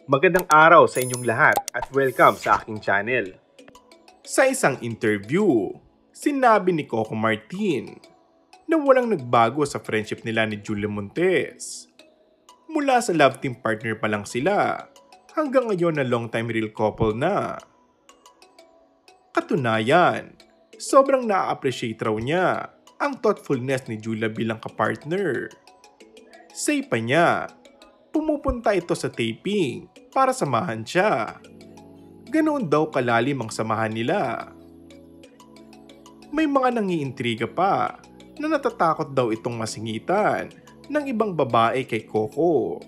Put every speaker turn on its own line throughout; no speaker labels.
Magandang araw sa inyong lahat at welcome sa aking channel. Sa isang interview, sinabi ni Coco Martin na walang nagbago sa friendship nila ni Julia Montes. Mula sa love team partner pa lang sila, hanggang ngayon na long time real couple na. Katunayan, sobrang na-appreciate raw niya ang thoughtfulness ni Julia bilang kapartner. Say pa niya, pumupunta ito sa taping para samahan siya. Ganoon daw kalalim ang samahan nila. May mga nangiintriga pa na natatakot daw itong masingitan ng ibang babae kay Coco.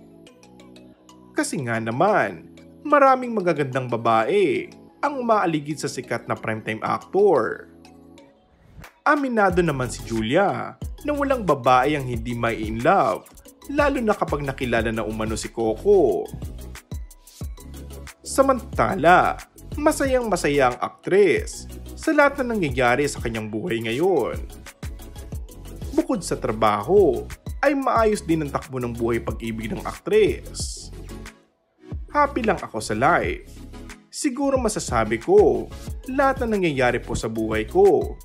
Kasi nga naman, maraming magagandang babae ang umaaligid sa sikat na primetime actor. Aminado naman si Julia na walang babae ang hindi mai-in love, lalo na kapag nakilala na umano si Coco. Samantala, masayang-masaya ang aktres sa lahat na nangyayari sa kanyang buhay ngayon. Bukod sa trabaho, ay maayos din ang takbo ng buhay pag-ibig ng aktres. Happy lang ako sa life. Siguro masasabi ko, lahat na nangyayari po sa buhay ko,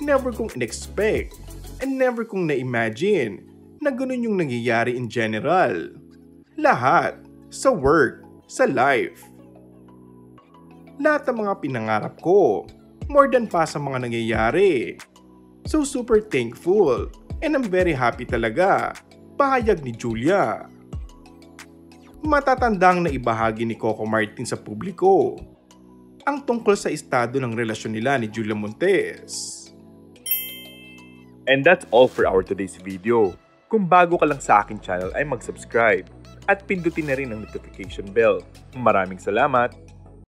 never kong in-expect and never kong na-imagine na ganun yung nangyayari in general. Lahat, sa work, sa life. Lahat ng mga pinangarap ko, more than pa sa mga nangyayari. So super thankful and I'm very happy talaga, pahayag ni Julia. Matatandang na ibahagi ni Coco Martin sa publiko ang tungkol sa estado ng relasyon nila ni Julia Montes.
And that's all for our today's video. Kung bago ka lang sa aking channel ay mag-subscribe at pindutin na rin ang notification bell. Maraming salamat!